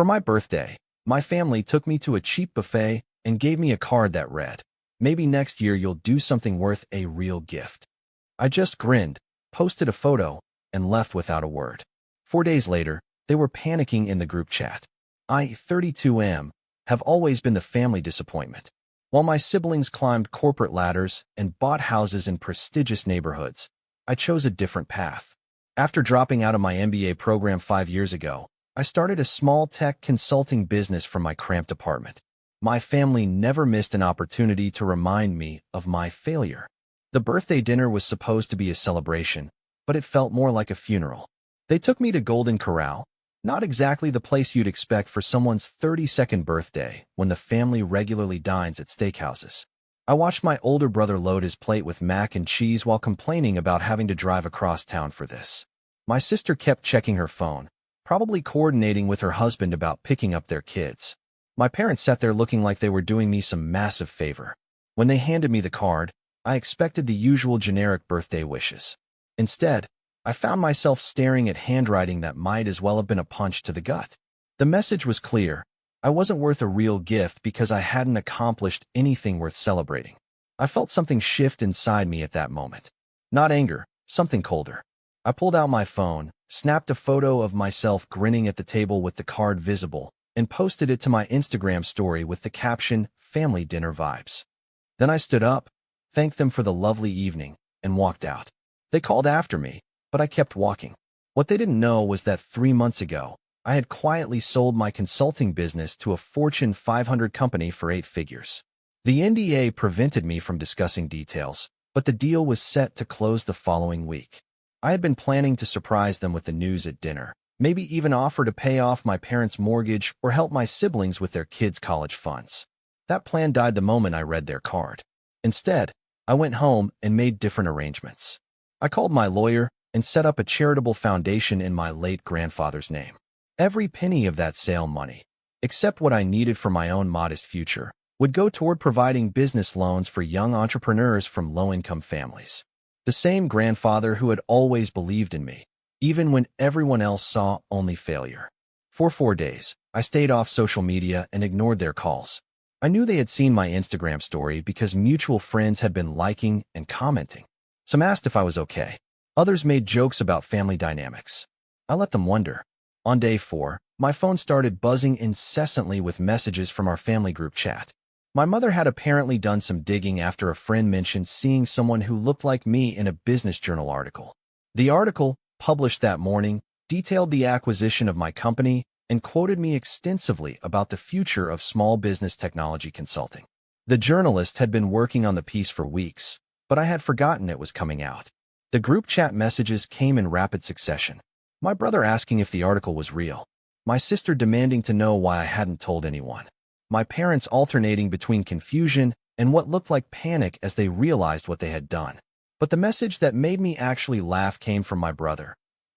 For my birthday, my family took me to a cheap buffet and gave me a card that read, "Maybe next year you'll do something worth a real gift." I just grinned, posted a photo, and left without a word. 4 days later, they were panicking in the group chat. I, 32 have always been the family disappointment. While my siblings climbed corporate ladders and bought houses in prestigious neighborhoods, I chose a different path. After dropping out of my MBA program 5 years ago, I started a small tech consulting business from my cramped apartment. My family never missed an opportunity to remind me of my failure. The birthday dinner was supposed to be a celebration, but it felt more like a funeral. They took me to Golden Corral, not exactly the place you'd expect for someone's 32nd birthday when the family regularly dines at steakhouses. I watched my older brother load his plate with mac and cheese while complaining about having to drive across town for this. My sister kept checking her phone, probably coordinating with her husband about picking up their kids. My parents sat there looking like they were doing me some massive favor. When they handed me the card, I expected the usual generic birthday wishes. Instead, I found myself staring at handwriting that might as well have been a punch to the gut. The message was clear. I wasn't worth a real gift because I hadn't accomplished anything worth celebrating. I felt something shift inside me at that moment. Not anger, something colder. I pulled out my phone, snapped a photo of myself grinning at the table with the card visible, and posted it to my Instagram story with the caption, "Family Dinner Vibes." Then I stood up, thanked them for the lovely evening, and walked out. They called after me, but I kept walking. What they didn't know was that 3 months ago, I had quietly sold my consulting business to a Fortune 500 company for 8 figures. The NDA prevented me from discussing details, but the deal was set to close the following week. I had been planning to surprise them with the news at dinner, maybe even offer to pay off my parents' mortgage or help my siblings with their kids' college funds. That plan died the moment I read their card. Instead, I went home and made different arrangements. I called my lawyer and set up a charitable foundation in my late grandfather's name. Every penny of that sale money, except what I needed for my own modest future, would go toward providing business loans for young entrepreneurs from low-income families. The same grandfather who had always believed in me, even when everyone else saw only failure. For 4 days, I stayed off social media and ignored their calls. I knew they had seen my Instagram story because mutual friends had been liking and commenting. Some asked if I was okay. Others made jokes about family dynamics. I let them wonder. On day 4, my phone started buzzing incessantly with messages from our family group chat. My mother had apparently done some digging after a friend mentioned seeing someone who looked like me in a business journal article. The article, published that morning, detailed the acquisition of my company and quoted me extensively about the future of small business technology consulting. The journalist had been working on the piece for weeks, but I had forgotten it was coming out. The group chat messages came in rapid succession. My brother asking if the article was real. My sister demanding to know why I hadn't told anyone. My parents alternating between confusion and what looked like panic as they realized what they had done. But the message that made me actually laugh came from my brother.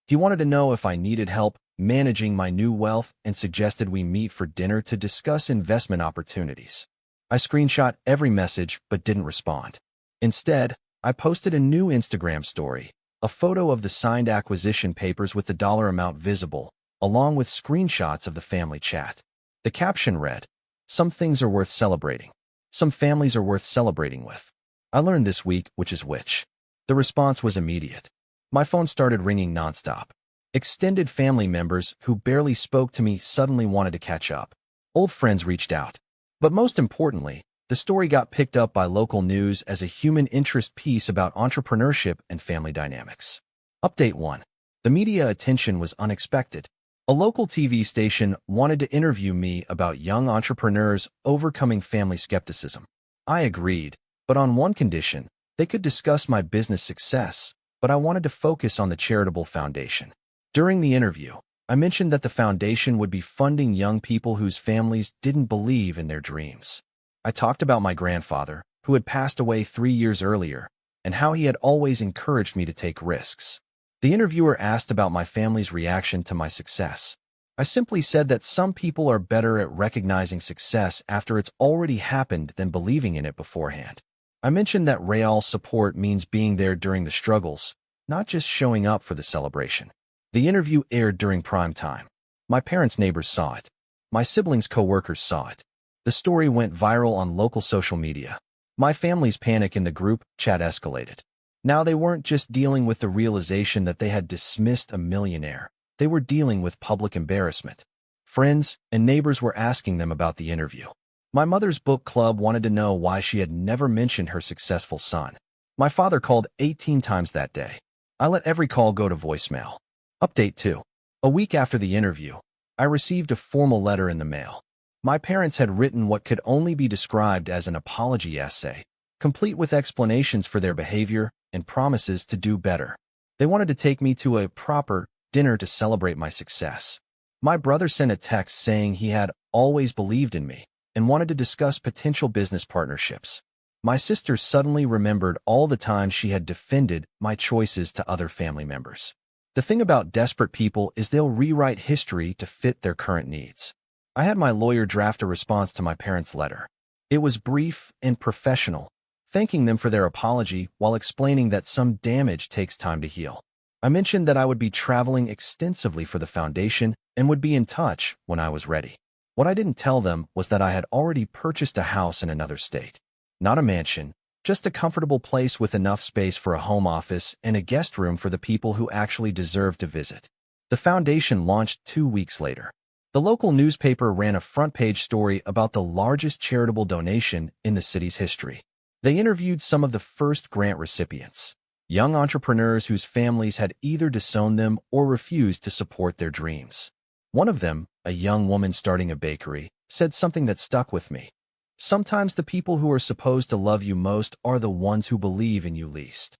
He wanted to know if I needed help managing my new wealth and suggested we meet for dinner to discuss investment opportunities. I screenshot every message but didn't respond. Instead, I posted a new Instagram story, a photo of the signed acquisition papers with the dollar amount visible, along with screenshots of the family chat. The caption read, "Some things are worth celebrating. Some families are worth celebrating with." I learned this week which is which. The response was immediate. My phone started ringing nonstop. Extended family members who barely spoke to me suddenly wanted to catch up. Old friends reached out. But most importantly, the story got picked up by local news as a human interest piece about entrepreneurship and family dynamics. Update 1. The media attention was unexpected. A local TV station wanted to interview me about young entrepreneurs overcoming family skepticism. I agreed, but on one condition: they could discuss my business success, but I wanted to focus on the charitable foundation. During the interview, I mentioned that the foundation would be funding young people whose families didn't believe in their dreams. I talked about my grandfather, who had passed away 3 years earlier, and how he had always encouraged me to take risks. The interviewer asked about my family's reaction to my success. I simply said that some people are better at recognizing success after it's already happened than believing in it beforehand. I mentioned that real support means being there during the struggles, not just showing up for the celebration. The interview aired during prime time. My parents' neighbors saw it. My siblings' coworkers saw it. The story went viral on local social media. My family's panic in the group chat escalated. Now they weren't just dealing with the realization that they had dismissed a millionaire. They were dealing with public embarrassment. Friends and neighbors were asking them about the interview. My mother's book club wanted to know why she had never mentioned her successful son. My father called 18 times that day. I let every call go to voicemail. Update 2. A week after the interview, I received a formal letter in the mail. My parents had written what could only be described as an apology essay, complete with explanations for their behavior and promises to do better. They wanted to take me to a proper dinner to celebrate my success. My brother sent a text saying he had always believed in me and wanted to discuss potential business partnerships. My sister suddenly remembered all the times she had defended my choices to other family members. The thing about desperate people is they'll rewrite history to fit their current needs. I had my lawyer draft a response to my parents' letter. It was brief and professional, thanking them for their apology while explaining that some damage takes time to heal. I mentioned that I would be traveling extensively for the foundation and would be in touch when I was ready. What I didn't tell them was that I had already purchased a house in another state. Not a mansion, just a comfortable place with enough space for a home office and a guest room for the people who actually deserve to visit. The foundation launched 2 weeks later. The local newspaper ran a front-page story about the largest charitable donation in the city's history. They interviewed some of the first grant recipients, young entrepreneurs whose families had either disowned them or refused to support their dreams. One of them, a young woman starting a bakery, said something that stuck with me. Sometimes the people who are supposed to love you most are the ones who believe in you least.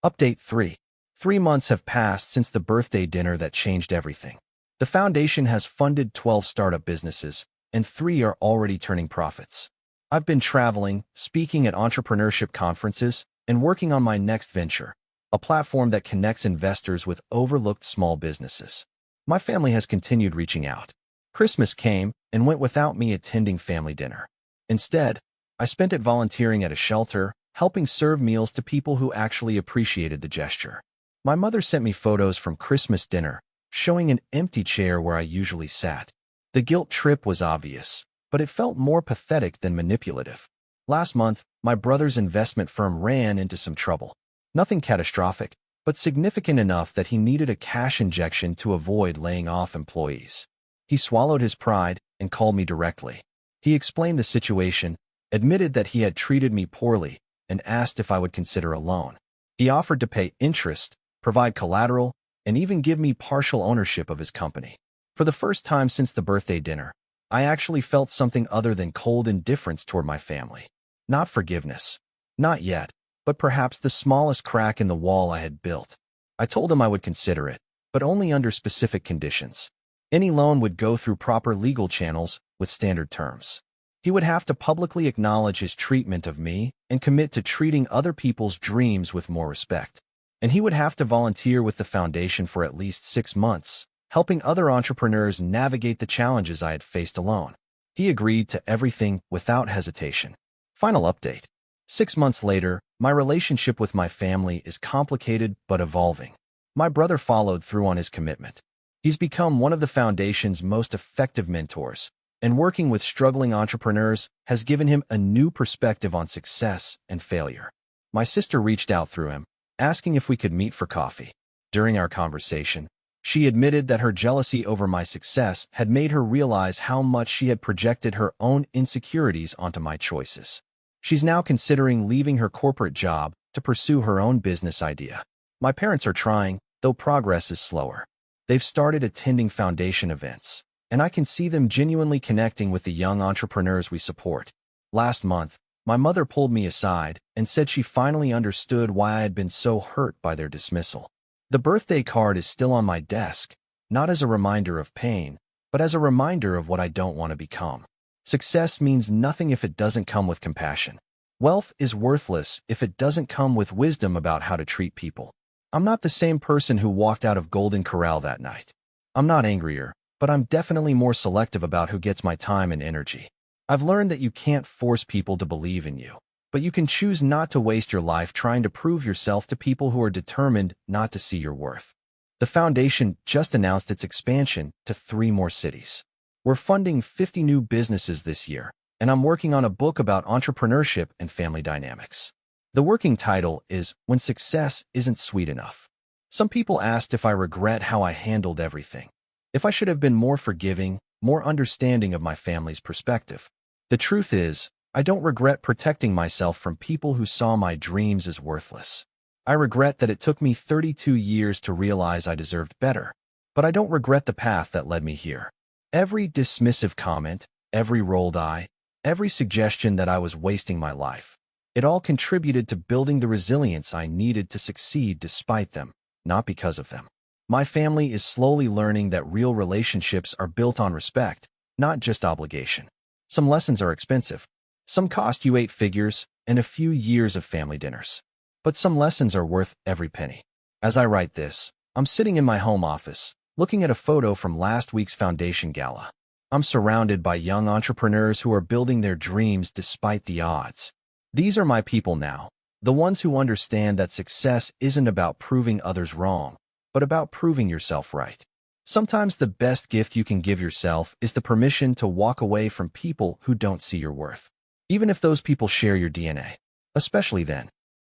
Update 3. 3 months have passed since the birthday dinner that changed everything. The foundation has funded 12 startup businesses, and 3 are already turning profits. I've been traveling, speaking at entrepreneurship conferences, and working on my next venture, a platform that connects investors with overlooked small businesses. My family has continued reaching out. Christmas came and went without me attending family dinner. Instead, I spent it volunteering at a shelter, helping serve meals to people who actually appreciated the gesture. My mother sent me photos from Christmas dinner, showing an empty chair where I usually sat. The guilt trip was obvious, but it felt more pathetic than manipulative. Last month, my brother's investment firm ran into some trouble. Nothing catastrophic, but significant enough that he needed a cash injection to avoid laying off employees. He swallowed his pride and called me directly. He explained the situation, admitted that he had treated me poorly, and asked if I would consider a loan. He offered to pay interest, provide collateral, and even give me partial ownership of his company. For the first time since the birthday dinner, I actually felt something other than cold indifference toward my family. Not forgiveness. Not yet, but perhaps the smallest crack in the wall I had built. I told him I would consider it, but only under specific conditions. Any loan would go through proper legal channels with standard terms. He would have to publicly acknowledge his treatment of me and commit to treating other people's dreams with more respect. And he would have to volunteer with the foundation for at least 6 months, helping other entrepreneurs navigate the challenges I had faced alone. He agreed to everything without hesitation. Final update. 6 months later, my relationship with my family is complicated but evolving. My brother followed through on his commitment. He's become one of the foundation's most effective mentors, and working with struggling entrepreneurs has given him a new perspective on success and failure. My sister reached out through him, asking if we could meet for coffee. During our conversation, she admitted that her jealousy over my success had made her realize how much she had projected her own insecurities onto my choices. She's now considering leaving her corporate job to pursue her own business idea. My parents are trying, though progress is slower. They've started attending foundation events, and I can see them genuinely connecting with the young entrepreneurs we support. Last month, my mother pulled me aside and said she finally understood why I had been so hurt by their dismissal. The birthday card is still on my desk, not as a reminder of pain, but as a reminder of what I don't want to become. Success means nothing if it doesn't come with compassion. Wealth is worthless if it doesn't come with wisdom about how to treat people. I'm not the same person who walked out of Golden Corral that night. I'm not angrier, but I'm definitely more selective about who gets my time and energy. I've learned that you can't force people to believe in you, but you can choose not to waste your life trying to prove yourself to people who are determined not to see your worth. The foundation just announced its expansion to 3 more cities. We're funding 50 new businesses this year, and I'm working on a book about entrepreneurship and family dynamics. The working title is When Success Isn't Sweet Enough. Some people asked if I regret how I handled everything, if I should have been more forgiving, more understanding of my family's perspective. The truth is, I don't regret protecting myself from people who saw my dreams as worthless. I regret that it took me 32 years to realize I deserved better, but I don't regret the path that led me here. Every dismissive comment, every rolled eye, every suggestion that I was wasting my life, it all contributed to building the resilience I needed to succeed despite them, not because of them. My family is slowly learning that real relationships are built on respect, not just obligation. Some lessons are expensive. Some cost you 8 figures and a few years of family dinners. But some lessons are worth every penny. As I write this, I'm sitting in my home office, looking at a photo from last week's foundation gala. I'm surrounded by young entrepreneurs who are building their dreams despite the odds. These are my people now, the ones who understand that success isn't about proving others wrong, but about proving yourself right. Sometimes the best gift you can give yourself is the permission to walk away from people who don't see your worth, even if those people share your DNA. Especially then,